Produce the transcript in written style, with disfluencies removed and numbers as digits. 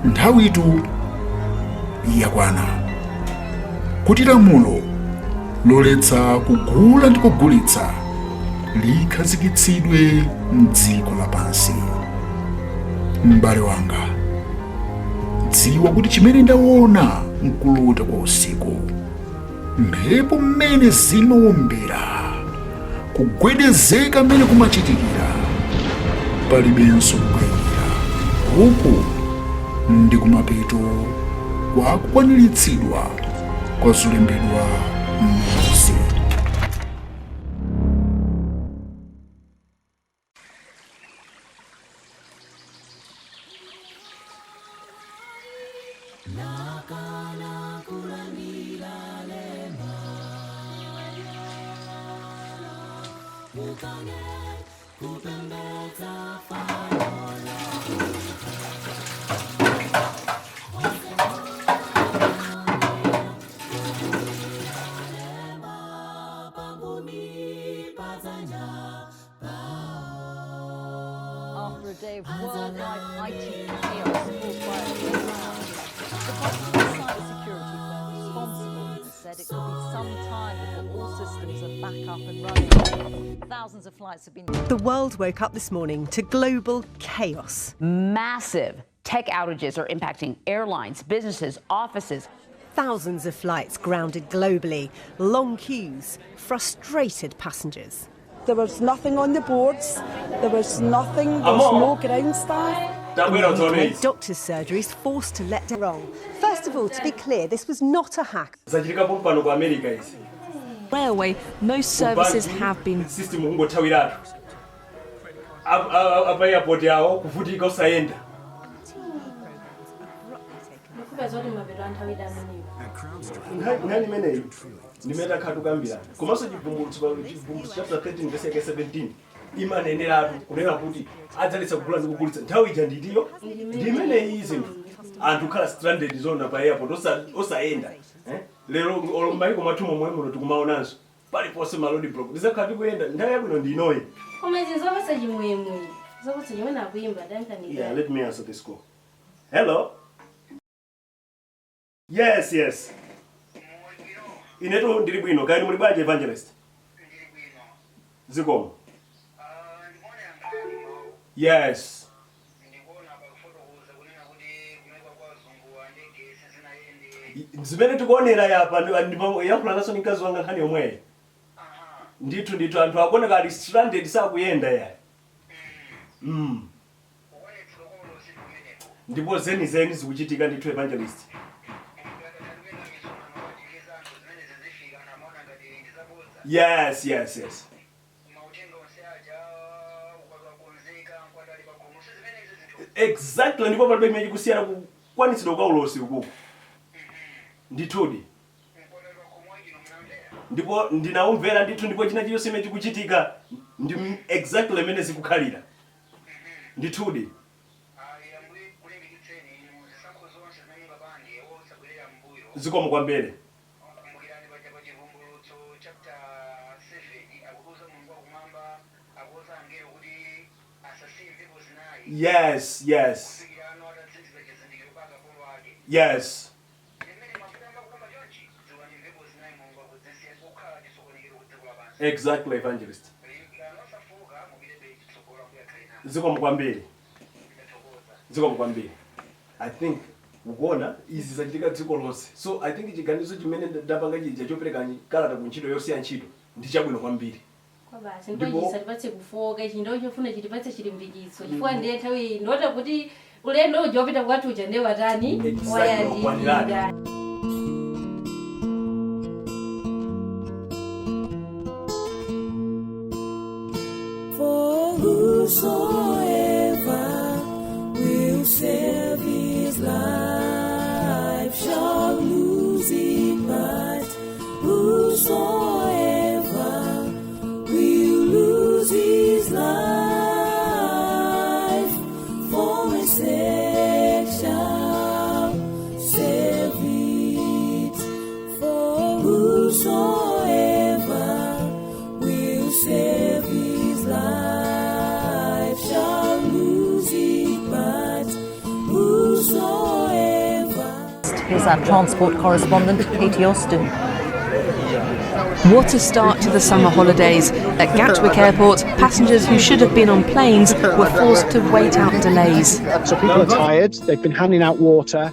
nthawitu yakwana kuti lamulo loletsa kugula ndi kugulitsa likhazikitsidwe m'dziko lapansi. M'bale wanga, dziwa kuti chimene ndaona mkulota kwa usiku, mphepo mmene zimawombera, kugwedezeka mmene kumachitikira, palibenso kukayikira. Uku ndi kumapeto kwa kukwaniritsidwa kwa zolembedwa m'Mose. After a day of worldwide IT chaos caused by a big round, the Boston cybersecurity firm responsible said it could be some time before all systems are back up and running. Thousands of flights have been... The world woke up this morning to global chaos. Massive tech outages are impacting airlines, businesses, offices. Thousands of flights grounded globally, long queues, frustrated passengers. There was nothing on the boards, there was nothing, there was no ground staff. Doctors' surgeries forced to let down roll. First of all, to be clear, this was not a hack. Railway, most services have been... Nimeta khatu kambira komanso chivumbulutso chapter 13 verse 17 imaneneratu kunena kuti adzalitsa kugula ndi kugulitsa nthawi ija nditiyo ndimene izi anthu khala stranded zona pa airport osaenda lero olomaiko mwathu momwe muno tikumaonanso paliponse malodi block ndizakhati kuyenda nthawi yabwino ndinoyi komezi zopatsa chimwemwe zopatsa chimwene akuimba dankanira. Yeah, let me answer this call. Hello. Yes. Inetu ndili bwino kani muli bwaje Evangelist? Zikomo. Yes. Zimene tikuonera yapa ndipo yakhula naso nikazi wanga nkhani yomwe. Ndithu anthu akuoneka ali stranded sakuyenda ya. Ndipo zeni zikuchitika ndithu Evangelist. Yes. Exactly, ndipo palibe imene kusiyana kukwanitsidwa kwa ulosi ukuku. Ndithudi. Ndipo ndinaumvera ndithu ndipo china chilichonse chimene chikuchitika ndi exactly imene zikukhalira. Ndithudi. Zikomo kwambiri. Yes. Exactly, Evangelist. Zikomo kwambiri. I think ukuona izi zachitika dziko lonse. So I think chiganizo chimene ndapanga chija chopereka kalata kuntchito yosiya ntchito ndi chabwino kwambiri. Kwabasi ndipo chisatipatse kufoka chindo chofuna chitipatse chilimbikitso. Chifukwa ndiye nthawi ndota kuti ulendo ujopita kwathu uja ndiye watani wayandira. For whosoever will save his life shall lose it, but whosoever will lose his life for his sake shall save it. For whosoever will save his life shall Here's our transport correspondent, Katie Austin. What a start to the summer holidays. At Gatwick Airport, passengers who should have been on planes were forced to wait out delays. So people are tired, they've been handing out water,